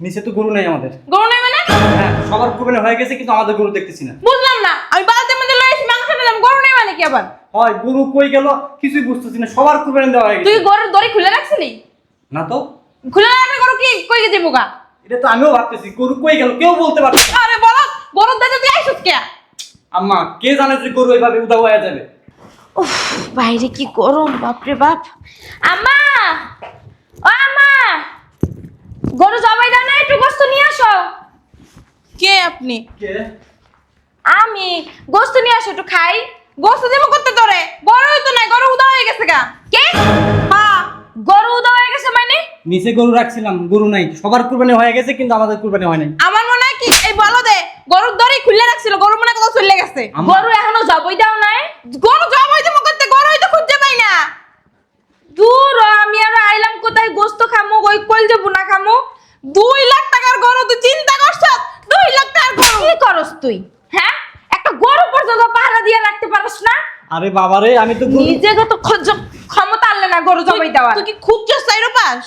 নিচে তো গরু নাই আমাদের। গরু নেই মানে? হ্যাঁ, সবার কুরবানি হয়ে গেছে কিন্তু আমাদের গরু দেখতেছি না। বুঝলাম না, আমি বালতির মধ্যে লয়ে এসে মাংস নিলাম, গরু নেই মানে কি আবার? হয় গরু কই গেল কিছুই বুঝতেছি না, সবার কুরবানি দেওয়া হয়ে তুই গেছে। গরুর দড়ি খুলে রাখছিলি? না তো, খুলে রাখলে গরু কি কই গেছে মুগা? এটা তো আমিও ভাবতেছি গরু কই গেল, কেউ বলতে পারছে না। আরে বলো, গরুর দাঁতে তুই আইছিস কে? আম্মা, কে জানে যে গরু এইভাবে উদা হয়ে যাবে? উফ, বাইরে কি গরম, বাপরে বাপ। আম্মা, ও আম্মা, গরু জবাই দাও না, একটু গোস্ত নিয়ে আসো। কে আপনি? কে? আমি। গোস্ত নিয়ে আসো, একটু খাই। গোস্ত দেবো করতে তোরে? গরুই তো নাই, গরু উদা হয়ে গেছে গা। কে? হ্যাঁ, গরু উদা হয়ে গেছে মানে? নিচে গরু রাখছিলাম, গরু নাই। সবার কুরবানি হয়ে গেছে কিন্তু আমাদের কুরবানি হয় নাই। আমার মনে হয় কি এই বলো দে গরুর দড়ি খুলে রাখছিল, গরু মনে হয় কোথাও চলে গেছে। আম্মা। গরু এখনো জবাই দাও নাই? গরু জবাই দেবো করতে, গরুই তো খুঁজে পাই না। দূর হ, আমি আর আইলাম কোথায় গোস্ত খামু, ওই কল যাবো না খামু। 2 লাখ টাকার গরু, তুই চিন্তা করছ? 2 লাখ টাকার গরু কি করস তুই? হ্যাঁ, একটা গরু পর্যন্ত পাহারা দিয়ে রাখতে পারস না? আরে বাবারে, আমি তো গরু নিজে তো ক্ষমতা আনলে না গরু জবাই দেওয়ার। তুই কি খুঁজছস চাইরো পাস?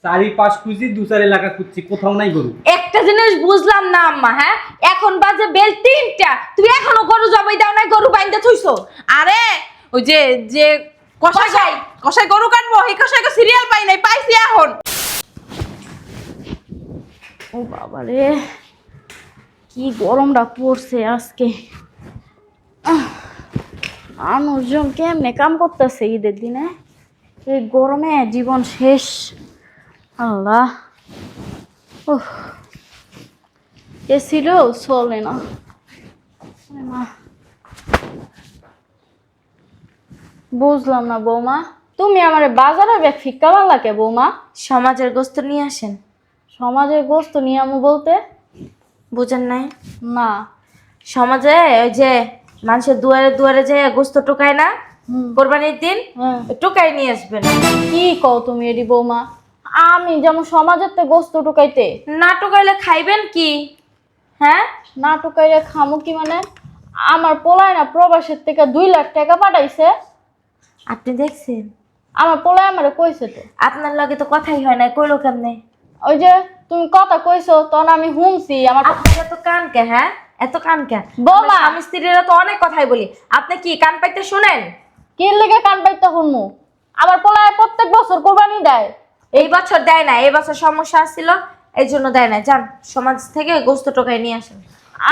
চারিপাশ খুঁজি, 2-4 এলাকা খুঁজছি, কোথাও নাই গরু। একটা জিনিস বুঝলাম না আম্মা, হ্যাঁ এখন বাজে বেল 3টা, তুমি এখনো গরু জবাই দাও নাই, গরু বাইন্দা থইছো? আরে ওই যে যে কষাই কষাই গরু কাটবো, এই কষাইকে সিরিয়াল পাই নাই, পাইছি এখন। ও বাবা রে, কি গরমটা পড়ছে আজকে। মানুষজন কেমনে কাম করতেছে ঈদের দিনে, এই গরমে জীবন শেষ। আল্লাহ, উফ, এসিল চলে না। ওরে মা, বুঝলাম না বৌমা, তুমি আমার বাজারে ব্যাগ ফিক্কা বাংলা কে বৌমা? সমাজের গোস্ত নিয়ে আসেন। সমাজের গোস্ত নিয়ে আমু বলতে? বুঝেন নাই? না। সমাজে ওই যে মানুষের দুয়ারে দুয়ারে যে গোস্ত টোকায় না কোরবানির দিন, হ্যাঁ। টোকাই নিয়ে আসবেন। কি কও তুমি এডি বৌমা? আমি যেমন সমাজের তে গোস্ত ঢুকাইতে, না টোকাইলে খাইবেন কি? হ্যাঁ, না ঢুকাইলে খামু কি মানে? আমার পোলায় না প্রবাসের থেকে 2 লাখ টাকা পাঠাইছে। আপনি দেখছেন? আমার পোলায় আমারে কইছে তো। আপনার লগে তো কথাই হয় না, কইলো কেমনে? ওই যে তুমি কথা কইছো তখন আমি শুনছি। আমার আপনার এত কান কে? হ্যাঁ, এত কান কে? বৌমা। আমি স্ত্রীরা তো অনেক কথাই বলি, আপনি কি কান পাইতে শুনেন? কি লেগে কান পাইতে শুনমু? আমার পোলায় প্রত্যেক বছর কোরবানি দেয়। এই বছর দেয় না, এই বছর সমস্যা আসছিল এই জন্য দেয় না। যান সমাজ থেকে গোস্ত টোকাই নিয়ে আসেন।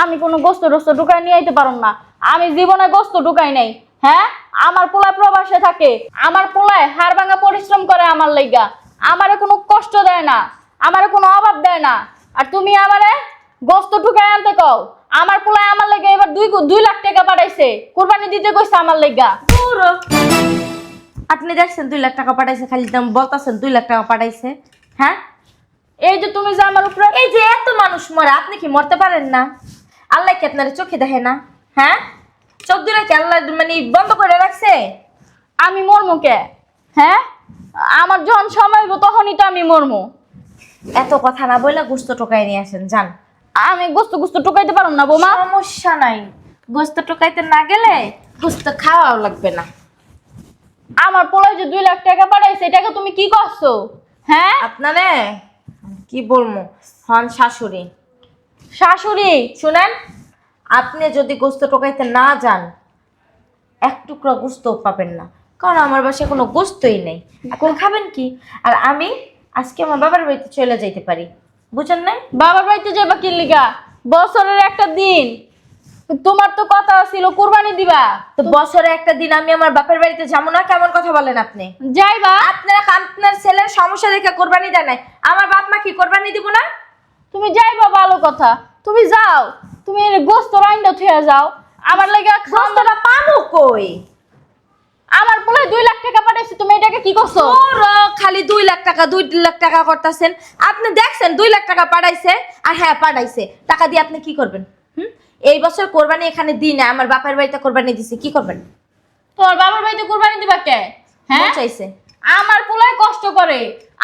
আমি কোনো গোস্ত টোস্ত ঢুকাই নিয়ে আইতে পারুম না। আমি জীবনে গোস্ত ঢুকাই নাই। হ্যাঁ, আমার পোলায় প্রবাসে থাকে, আমার পোলায় হাড় ভাঙা পরিশ্রম করে আমার লাইগা, আমারে কোনো কষ্ট দেয় না, আমারে কোনো অভাব দেয় না। আর তুমি আমারে গোস্ত ঢুকাই আনতে কও? আমার পোলায় আমার লাইগা এবার 2 লাখ টাকা পাঠাইছে, কুরবানি দিতে কইছে আমার লাইগা। দূর হ। আপনি দেখছেন 2 লাখ টাকা পাঠাইছে, খালি দাম বলতাছেন 2 লাখ টাকা পাঠাইছে। হ্যাঁ, এই যে তুমি যে আমার উপরে এই যে এত মানুষ মরে, আপনি কি মরতে পারেন না? আল্লাহ কি আপনার চোখে দেখে না? হ্যাঁ, চোখ দুটা কি আল্লাহ মানে বন্ধ করে রাখছে? আমি মরমু কে? হ্যাঁ, আমার যখন সময় হইব তখনই তো আমি মরমু। এত কথা না বলে গোস্ত টোকাই নিয়ে আসেন, যান। আমি গোস্ত গোস্ত ঢুকাইতে পারুম না বৌমা। সমস্যা নাই, গোস্ত টোকাইতে না গেলে গোস্ত খাওয়াও লাগবে না। আমার পোলায় যে 2 লাখ টাকা পাঠাইছে, এটাকে তুমি কি করছো? হ্যাঁ, আপনারে কি বলবো, হন শাশুড়ি। শাশুড়ি? শুনেন, আপনি যদি গোস্ত টোকাইতে না যান, এক টুকরা গোস্ত পাবেন না, কারণ আমার বাসায় কোনো গোস্তই নেই। এখন খাবেন কি? আর আমি আজকে আমার বাবার বাড়িতে চলে যাইতে পারি, বুঝেন নাই? বাবার বাড়িতে যাবা কি লিগা? বছরের একটা দিন, তোমার তো কথা ছিল কুরবানি দিবা। তো বছরে একটা দিন আমি আমার বাপের বাড়িতে যাবো না? কেমন কথা বলেন আপনি? যাইবা? আপনার ছেলের সমস্যা দেখে কোরবানি দেয় নাই, আমার বাপ মা কি কোরবানি দিব না? তুমি যাইবা, ভালো কথা। তুমি যাও, তুমি এই গোস্ত রাইন্দা থুয়া যাও আমার লাগা। গোস্তটা পাবো কই? আমার পোলায় 2 লাখ টাকা পাঠাইছে, তুমি এটাকে কি করছো? ওরা খালি 2 লাখ টাকা 2 লাখ টাকা করতেছেন। আপনি দেখছেন 2 লাখ টাকা পাঠাইছে? আর হ্যাঁ পাঠাইছে, টাকা দিয়ে আপনি কি করবেন? এই বছর কোরবানি এখানে দিই না, আমার বাপের বাড়িতে কোরবানি দিছি, কি করবেন? তোর বাবার বাড়িতে কুরবানি দিবা কে? হ্যাঁ, চাইছে আমার পোলায় কষ্ট করে,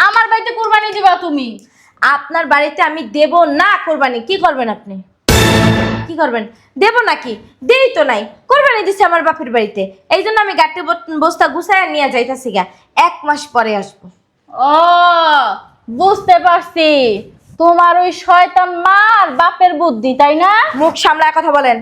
আমার বাড়িতে কুরবানি দিবা তুমি? আপনার বাড়িতে আমি দেব না কোরবানি, কি করবেন আপনি? কি করবেন? দেব নাকি? দেই তো নাই, কোরবানি দিছে আমার বাপের বাড়িতে, এই জন্য আমি গাড়ি বস্তা গুছায় নিয়ে যাইতাছি গা, 1 মাস পরে আসবো। ও, বুঝতে পারছি, তোমার ওই শয়তান মার বাপের বুদ্ধি, তাই না? মুখ সামলায় কথা বলেন।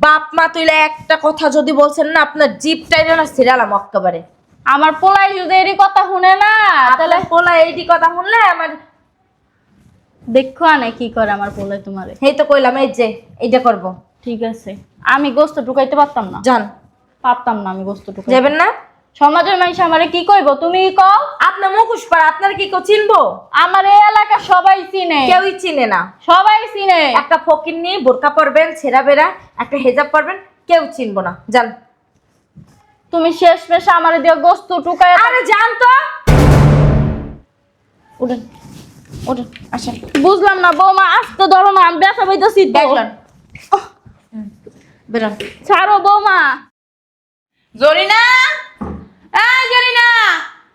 বাপ মা তুইলে একটা কথা যদি বলছেন না, আপনার জিপটাই না সিরালাম একেবারে। আমার পোলাই যদি এরই কথা শুনে না, তাহলে তাহলে পোলা এইটি কথা শুনলে আমার দেখো আনে কি করে আমার পোলাই তোমারে। এই তো কইলাম, এই যে এইটা করব। ঠিক আছে, আমি গোস্ত ঢুকাইতে পারতাম না, যান। পারতাম না আমি গোস্ত ঢুকাইতে। যাবেন না? সমাজের মানুষ আমারে কি কইব তুমি কও? আপনার মুখোশ পাড়া, আপনার কি কেউ চিনবো? আমার এই এলাকা সবাই চিনে, কেউই চিনে না। সবাই চিনে। একটা ফকির নিয়ে বোরকা পরবেন, ছেঁড়া বেড়া একটা হেজাব পরবেন, কেউ চিনবো না। যান। তুমি শেষ পেশা আমারে দিয়ে গোস্ত ঢুকাই। আরে যান তো। উঠেন উঠেন, আসেন। বুঝলাম না বৌমা, আস্তে ধরো না, আমি ব্যথা পাইতেছি। দেখলেন? বেরোন। ছাড়ো বৌমা। জরিনা, এই জরিনা,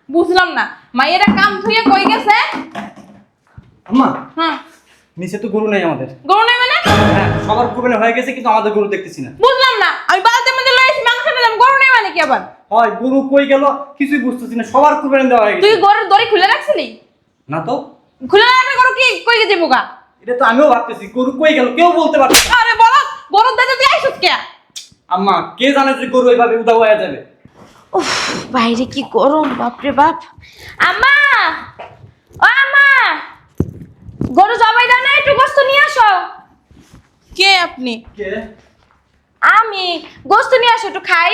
বুঝলাম না মাইয়েরা কাম ধুয়ে কই গেছে? আম্মা, হ্যাঁ, নিচে তো গরু নাই আমাদের। গরু নেই মানে? হ্যাঁ, সবার কুরবানি হয়ে গেছে কিন্তু আমাদের গরু দেখতেছি না। বুঝলাম না, আমি বালতির মধ্যে লয়ে এসে মাংস নিলাম, গরু নেই মানে কি আবার? হয় গরু কই গেল কিছুই বুঝতেছি না, সবার কুরবানি দেওয়া হয়ে তুই গেছে। গরুর দড়ি খুলে রাখছিলি? না তো, খুলে রাখলে গরু কি কই গেছে মুগা? এটা তো আমিও ভাবতেছি গরু কই গেল, কেউ বলতে পারছে না। আরে বলো, গরুর দাঁতে তুই আইছিস কে? আম্মা, কে জানে যে গরু এইভাবে উদা হয়ে যাবে? উফ, বাইরে কি গরম, বাপরে বাপ। আম্মা, ও আম্মা, গরু জবাই দাও না, একটু গোস্ত নিয়ে আসো। কে আপনি? কে? আমি গোস্ত নিয়ে আসো, একটু খাই।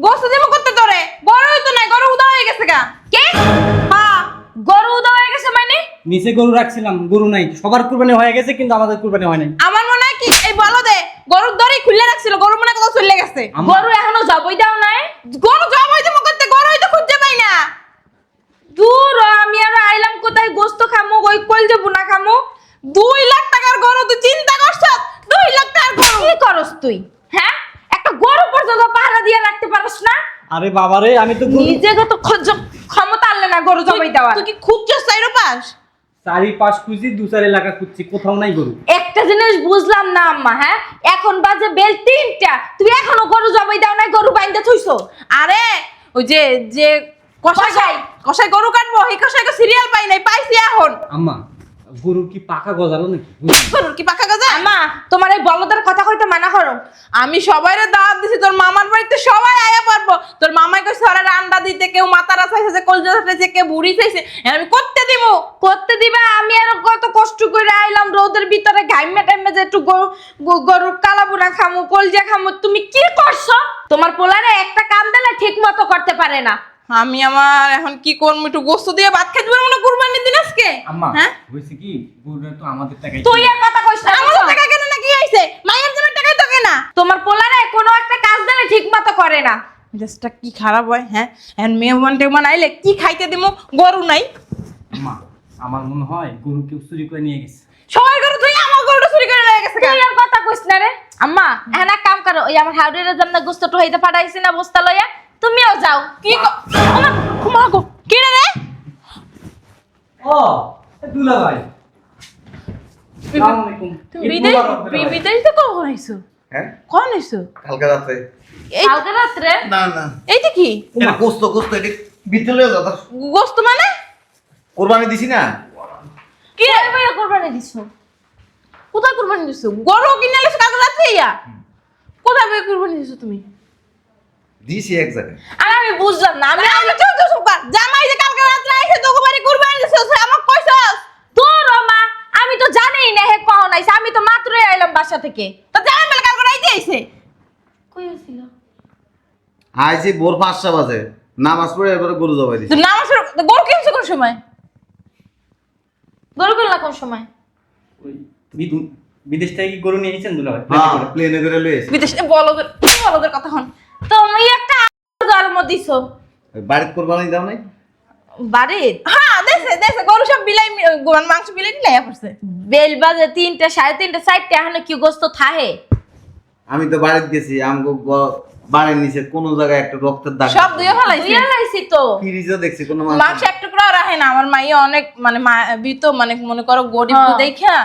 গোস্ত দেবো করতে তোরে? গরুই তো নাই, গরু উদা হয়ে গেছে গা। কে? হ্যাঁ, গরু উদা হয়ে গেছে মানে? নিচে গরু রাখছিলাম, গরু নাই। সবার কুরবানি হয়ে গেছে কিন্তু আমাদের কুরবানি হয় নাই। আমার মনে হয় কি এই বলো দে গরুর দড়ি খুলে রাখছিল, গরু মনে হয় কোথাও চলে গেছে। আম্মা, গরু এখনো জবাই দাও নাই? গরু জবাই দেবো করতে, গরুই তো খুঁজে পাই না। দূর হ, আমি আর আইলাম কোথায় গোস্ত খামু, ওই কল যাবো না খামু। 2 লাখ টাকার গরু, তুই চিন্তা করছ? 2 লাখ টাকার গরু কি করস তুই? হ্যাঁ, একটা গরু পর্যন্ত পাহারা দিয়ে রাখতে পারস না? আরে বাবারে, আমি তো গরু নিজে তো ক্ষমতা আনলে না গরু জবাই দেওয়ার। তুই কি খুঁজছস চাইরো পাস? চারিপাশ খুঁজি, 2-4 এলাকা খুঁজছি, কোথাও নাই গরু। একটা জিনিস বুঝলাম না আম্মা, হ্যাঁ এখন বাজে বেল 3টা, তুমি এখনো গরু জবাই দাও নাই, গরু বাইন্দা থইছো? আরে ওই যে যে কষাই কষাই। কষাই গরু কাটবো, এই কষাইকে সিরিয়াল পাই নাই, পাইছি এখন। আম্মা, গরু কি পাকা গজালো নাকি? গরুর কি পাকা গজা? আম্মা, তোমার এই বলদের কথা কইতে মানা করো। আমি সবাইরে দাওয়াত দিছি, তোর মামার বাড়িতে সবাই আয়া পারবো। তোর মামাই কইছে ওরা আন্ডা দিতে, কেউ মাতারা চাইছে, যে কলজা চাইছে, কেউ বুড়ি চাইছে, আমি করতে দিব। করতে দিবা? আমি আর কত কষ্ট করে আইলাম রোদের ভিতরে, ঘাইমে টাইমে যে একটু গরুর কালাবুনা খামু, কলজা খামু, তুমি কি করছো? তোমার পোলারে একটা কাম দিলে ঠিক মতো করতে পারে না। আমি আমার এখন কি করবো, একটু গোস্ত দিয়ে ভাত খেতে পারবো না কুরবানির দিন আজকে? আম্মা, হ্যাঁ, হইছে কি, গরুটা তো আমাদের টাকাই। তুই আর কথা কইস না। আমাদের টাকা কেন নাকি আইছে? মায়ের জন্য টাকাই তো কেনা। তোমার পোলারে কোনো একটা কাজ দিলে ঠিক মতো করে না। মেজাজটা কি খারাপ হয়, হ্যাঁ? এখন মেহমান টেহমান আইলে কি খাইতে দিমু? গরু নাই। আম্মা, আমার মনে হয় গরু কেউ চুরি করে নিয়ে গেছে। সবাই গরু, তুই আমার গরুটা চুরি করে নিয়ে গেছে। তুই আর কথা কইস না রে। আম্মা, এখন এক কাম করো, ওই আমার হাউডের জন্য গোস্ত টুহাইতে পাঠাইছি না বস্তা লইয়া, তুমিও যাও। কি ওমা গো, কি রে? ও, দুলা ভাই, আসসালামু আলাইকুম। ঈদ মুবারক দুলা ভাই। বিদায়তে কখন আইছো? হ্যাঁ, কখন আইছো? কালকে রাতে। এই কালকে রাত্রে? না না, এইটা কি এটা গোস্ত গোস্ত, এটা বিদ্যালয়ে দাদা গোস্ত মানে? কোরবানি দিছি না। কি রে? কই বইয়া কুরবানি দিছো? কোথায় কুরবানি দিছো? গরু কিনে আনছো কালকে রাতে ইয়া? কোথায় বই কুরবানি দিছো তুমি? দিছি এক জায়গায়। আর আমি বুঝলাম না, আমি আমি চল চল সুপার জামাই যে কালকে রাতে আইছে তোকে বাড়ি কুরবানি দিছো, সে আমাকে কইছস? তোর মা, আমি তো জানিই না হে কখন আইছে, আমি তো মাত্রই আইলাম বাসা থেকে। তো জামাই মেলে কালকে রাইতে আইছে। কই আছিস? আইছি ভোর 5টা বাজে, নামাজ পড়ে এরপরে গরু জবাই দিছি। তুই নামাজ গরু কিনছো কোন সময়? গরু কিনলা কোন সময়? ওই বিদেশ থেকে কি গরু নিয়ে এসেছেন দুলা ভাই? হ্যাঁ, প্লেনে করে লই এসেছি। বিদেশে বলদের কথা হন। তুমি একটা জন্ম দিছো বাড়িতে কোরবানি দাও নাই? বাড়ির? হ্যাঁ, দেশে দেশে গরু সব বিলাই, মাংস বিলাই নিলাই পড়ছে। বেল বাজে 3টা, 3:30, 4টা, এখনো কি গোস্ত থাহে? আমি তো বাড়িতে গেছি, আমগো বাড়ির নিচে কোন জায়গায় একটা রক্তের দাগ। সব দুইয়ে ফেলাইছে। তুই লাইছি তো। ফ্রিজও দেখছি কোনো মাংস এক টুকরাও রাখে না। আমার মাইয়া অনেক মানে বিত, মানে মনে করো গরিব হ্যাঁ। দেখা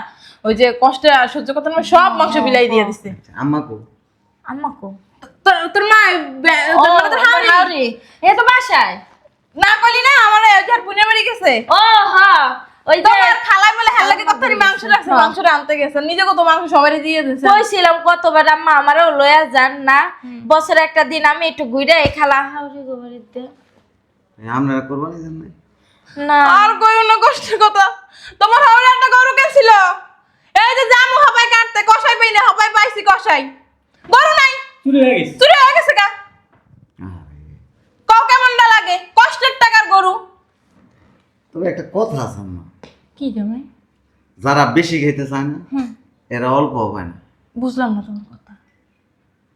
ওই যে কষ্ট সহ্য করতে না, সব মাংস বিলাই দিয়ে দিছে। আম্মা কো? আম্মা কো? তোর মা তোর মানে তোর হাউরি হাউরি এ তো বাসায়। না কইলি না, আমার যার পুনের বাড়ি গেছে। ও হ্যাঁ, ওই যে তোমার খালাই বলে হ্যাঁ লাগে কতরি মাংস রাখছে, মাংসটা আনতে গেছে, নিজে কত মাংস সবারই দিয়ে দিয়েছে। কইছিলাম কতবার আম্মা আমারও লয়া যান না, বছরে একটা দিন আমি একটু ঘুরে এই খালা হাউরি গোবরিতে আপনারা কোরবানি দেন নাই? না। আর কইও না কষ্টের কথা, তোমার হাওড়ে একটা গরু কেছিল, এই যে জামু হবাই কাটতে কষাই পাই না, হবাই পাইছি কষাই, গরু নাই, চুরি হয়ে গেছে। চুরি হয়ে গেছে গা। আরে, কও কেমনটা লাগে, কষ্টের টাকার গরু। তবে একটা কথা আছে না, কি জামাই? যারা বেশি খেতে চায় না এরা অল্প পায় না। বুঝলাম না তোমার কথা,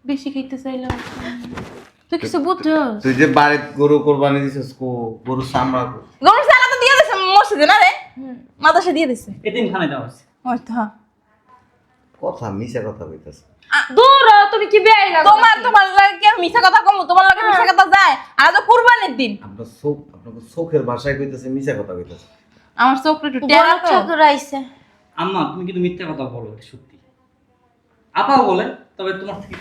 বেশি খাইতে চাইলাম তুই কিছু বুঝছস? তুই যে বাড়িতে গরু কোরবানি দিছিস গরু চামড়া গরু চালা তো দিয়ে দিছে মসজিদে না রে, মাদাসে দিয়ে দিছে। এদিন খানে দেওয়া হয়েছে। হয়তো হ্যাঁ। কথা মিছা কথা কইতাছে। দূর হ, তুমি কি বেআই না তোমার লাগে কি মিছা কথা কম, তোমার লাগে মিছা কথা যায়, আর তো কুরবানির দিন। আপনাকে চোখের ভাষায় কইতাছে, মিছা কথা কইতাছে। আমার চোখটা একটু টেরা তো। চক্র আইছে। আম্মা তুমি কিন্তু মিথ্যা কথা বলো, এটা সত্যি। আপাও বলে, তবে তোমার থেকে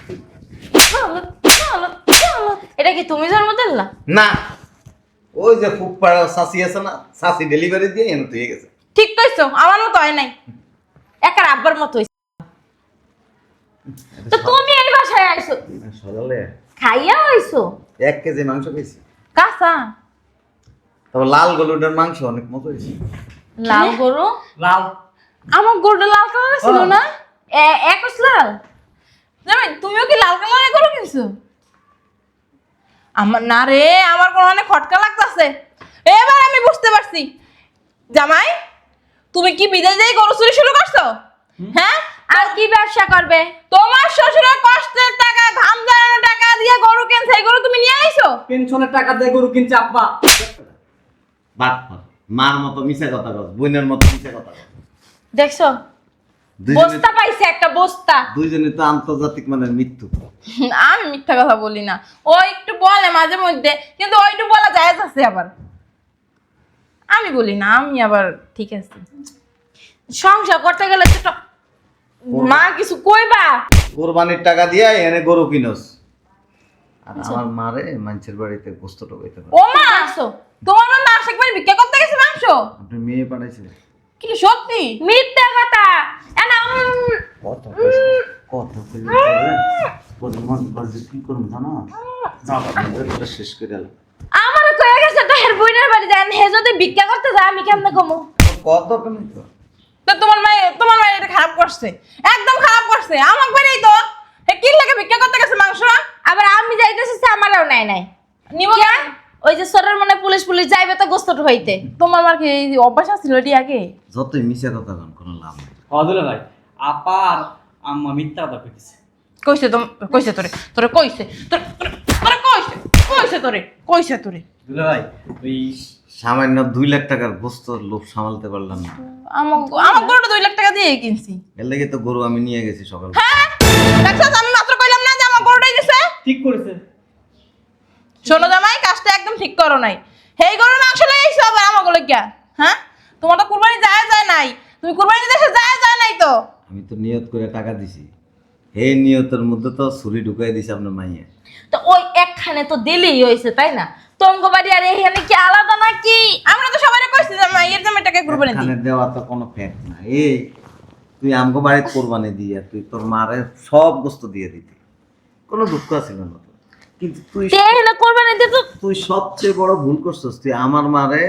এটা কি তুমি জন্ম দিলা? না, ওই যে ফুকপাড়া চাচি আছে না, চাচি ডেলিভারি দিয়ে এনে তুই গেছে। ঠিক কইছো, আমার মতো হয় নাই। একার আব্বার মতো হইছে। তো তুমি এই বাসায় আইছো সকালে খাইয়া আইছো? 1 কেজি মাংস খাইছি। কাঁচা তবে লাল গরুটার মাংস অনেক মজা হয়েছে। লাল গরু? লাল। আমার গরুটা লাল কালার ছিল না? একস লাল? জামাই তুমিও কি লাল কালারের গরু কিনছো? আমার না রে, আমার কোনো অনেক খটকা লাগতাছে। এবার আমি বুঝতে পারছি, জামাই তুমি কি বিদেশ যাই গরু চুরি শুরু করছো? হ্যাঁ, আর কি ব্যবসা করবে? তোমার শ্বশুরের কষ্টের টাকা, ঘাম ঝরানোর টাকা দিয়ে গরু কিনছে, এই গরু তুমি নিয়ে আইছো? পেনশনের টাকা দিয়ে গরু কিনছে আব্বা। বাট মার মতো মিছা কথা কস, বোনের মতো মিছা কথা কস। দেখছো বস্তা পাইছে, একটা বস্তা। দুইজনে তো আন্তর্জাতিক মানের মৃত্যু। আমি মিথ্যা কথা বলি না, ও একটু বলে মাঝে মধ্যে, কিন্তু ওইটু বলা যায় আছে আবার। আমি বলি না, আমি আবার ঠিক আছে। সংসার করতে গেলে ছোট মা কিছু কইবা? কোরবানির টাকা দিয়া এনে গরু কিনস, আর আমার মারে মানুষের বাড়িতে গোস্ত টোকাইতে পারে। ও মা, তোমার মা আশেক বাড়ি ভিক্ষা করতে গেছে মাংস? আপনি মেয়ে পাঠাইছিলেন? কি সত্যি? মিথ্যা কথা। এনা কত কত মন বাজে কি করুন জানো, দাও শেষ করে গেল। আমার কয়ে গেছে তো হের বইনের বাড়ি যান, হে যদি ভিক্ষা করতে যায় আমি কেমনে কমু? কত কেমন তো তো তোমার মায়ের এটা খারাপ করছে, একদম খারাপ করছে। আমার বাড়ি তো হে কি লাগে ভিক্ষা করতে গেছে মাংস? আবার আমি যাইতেছি আমারও নাই নাই নিব কে? ওই যে সরের মনে পুলিশ পুলিশ যাইবে তো গোস্ত ঢুকাইতে। তোমার মার কি এই অভ্যাস ছিল এটি আগে? যতই মিছা কথা কন কোনো লাভ নেই। অদুলে ভাই, আপা আর আম্মা মিথ্যা কথা কইতেছে। কইছে কইছে তোরে কইছে তোরে কইছে তোরে। দুলে ভাই, ওই সামান্য 2 লাখ টাকার গোস্ত লোভ সামালতে পারলাম না। আমার গরুটা 2 লাখ টাকা দিয়ে কিনছি। এর লাগে তো গরু আমি নিয়ে গেছি সকালে। হ্যাঁ দেখছস, আমি মাত্র কইলাম না যে আমার গরুটাই দিছে। ঠিক করেছে। শোনো জামাই, কাজটা একদম ঠিক করো নাই। হেই গরুর মাংস লই আইছো আবার আমার গলে গিয়া। হ্যাঁ, তোমার তো কুরবানি যায় নাই, তুমি কুরবানি দেশে যায় নাই তো। আমি তো নিয়ত করে টাকা দিছি, এই নিয়তের মধ্যে তো ছুরি ঢুকাই দিছে আপনার মাইয়া। তো ওই একখানে তো দিলেই হয়েছে, তাই না? তোমাকে বাড়ি আর এখানে কি আলাদা নাকি? আমরা তো সবাই কইছি যে মাইয়ের জামাইটাকে কুরবানি দিই। এখানে দেওয়া তো কোনো ফ্যাক্ট না। এই তুই আমগো বাড়িতে কোরবানি দিয়া তুই তোর মারে সব গোস্ত দিয়ে দিতি, কোনো দুঃখ ছিল না তোর। কিন্তু এখানে কোরবানি দিতে তুই সবচেয়ে বড় ভুল করছস, তুই আমার মারে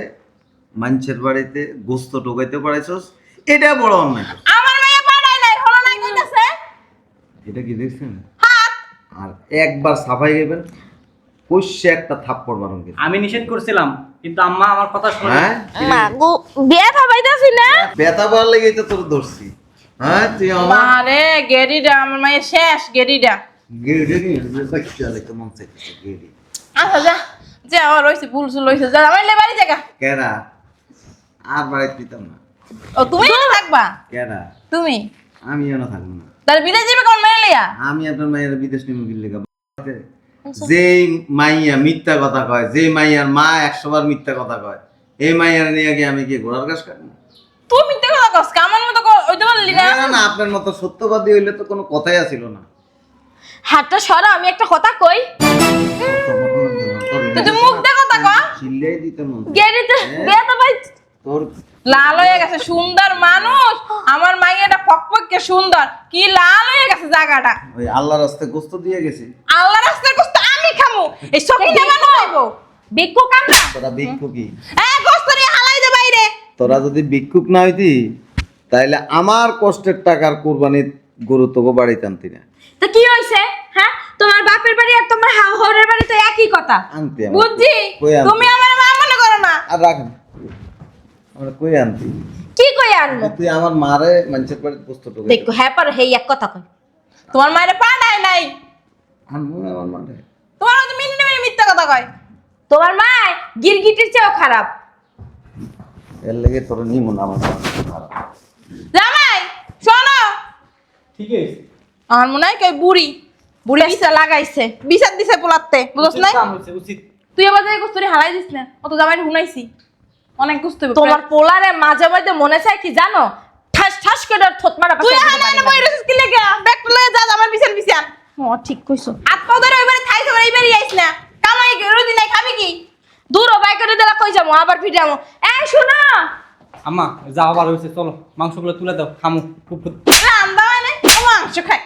মানুষের বাড়িতে গোস্ত ঢোকাইতে পারাইছস, এটা বড় অন্যায় করছিস। আমার মাইয়া পাড়াই নাই, হলো নাই কইতাছে। এটা কি দেখছেন? হাত আর একবার সাফাই গেবেন কইছে একটা থাপ্পড় মারুন কিন্তু। আমি নিষেধ করছিলাম, কিন্তু আম্মা আমার কথা শুনে হ্যাঁ, মা গো বিয়া ভাবাইতাছি না। ব্যথা পাওয়ার লেগে তো তোর ধরছি। হ্যাঁ, তুই আমার আরে গেরিডা, আমার মায়ের শেষ গেরিডা। গেড়ে নিয়ে বাচ্চা দেখতে মন চাইতেছে গেড়ে। আচ্ছা যা যা, আমার রইছে ভুল চুল হইছে, যা আমার লে বাড়ি জায়গা। কেডা? আর বাড়িতে দিতাম না। ও তুমি এনে থাকবা? কেডা? তুমি আমিও না থাকবো না। তার বিদেশ যাবে কোন মেয়ে লিয়া? আমি আপনার মায়ের বিদেশ নিয়ে গেলে যেই মাইয়া মিথ্যা কথা কয়, যে মাইয়ার মা 100 বার মিথ্যা কথা কয়, এই মাইয়ার নিয়ে গিয়ে আমি কি ঘোড়ার ঘাস কাটবো? তুই মিথ্যে কথা কস, আমার মতো ওইটা বললি না। না না, আপনার মতো সত্যবাদী হইলে তো কোনো কথাই আসিল না। হাতটা সরা, আমি একটা কথা কই। তুই তো মুখ দিয়ে কথা কয়। চিল্লাই দিতে মন চায়। গেরিতে বিয়া তো ভাই তোর লাল হয়ে গেছে, সুন্দর মানুষ। আমার মাইয়াটা ফকফকে সুন্দর, কি লাল হয়ে গেছে জায়গাটা। ওই আল্লাহর রাস্তায় গোস্ত দিয়ে গেছি। আল্লাহ রাস্তার গোস্ত আমি খামু, এই সকিনা মানুষ খাইবো। ভিক্ষুক আমরা? তোরা ভিক্ষুকই। গোস্ত নিয়ে হালাই দে বাইরে। তোরা যদি ভিক্ষুক না হইতি তাইলে আমার কষ্টের টাকার কুরবানির গরু তোকে বাড়িতে আনতি না। তো কি হইছে? হ্যাঁ, তোমার বাপের বাড়ি আর তোমার হাওরের বাড়ি তো একই কথা। আনতি আমার। বুঝছি, কই আনতি? তুমি আমার মা মনে করো না। আর রাখ আমরা কই আনতি? কি কই আনবো? তুই আমার মারে মানুষের বাড়িতে গোস্ত টোকে দেখো হ্যাঁ পারো, হেই এক কথা কই। তোমার মায়ের পাঠায় নাই, আনবো না আমার মারে। তোমার হয়তো মিনিটে মিনিটে মিথ্যা কথা কয়। তোমার মা গিরগিটির চেয়েও খারাপ। এর লেগে তোর নিমু না আমার খারাপ। জামাই শোনো, ঠিক আছে আমার মনে হয় কই বুড়ি বিছা লাগাইছে, বিচার দিছে পোলাতে, বুঝছ না? উচিত। তুই আবার যাই কস্তুরি হালাই দিস না, অত জামাই হুনাইছি অনেক কষ্ট। তোমার পোলারে মাঝে মাঝে মনে চায় কি জানো, ঠাস ঠাস করে ওর থত মারা তুই পাশে হালাই না বইরেছিস কি লাগা? ব্যাগটা লয়ে যা, আমার বিচার। ও ঠিক কইছো। হাত পা ধরে ওইবারে থাইছে, আমার এইবারই আইস না। কামাই রোজি নাই, খাবি কি? দূর ও বাই করে দিলা কই যাবো আবার ফিরে যাবো। এই শোনো, আম্মা যা আবার হয়েছে, চলো মাংসগুলো তুলে দাও, খামু। রান্দা হয় না, মাংস খায়।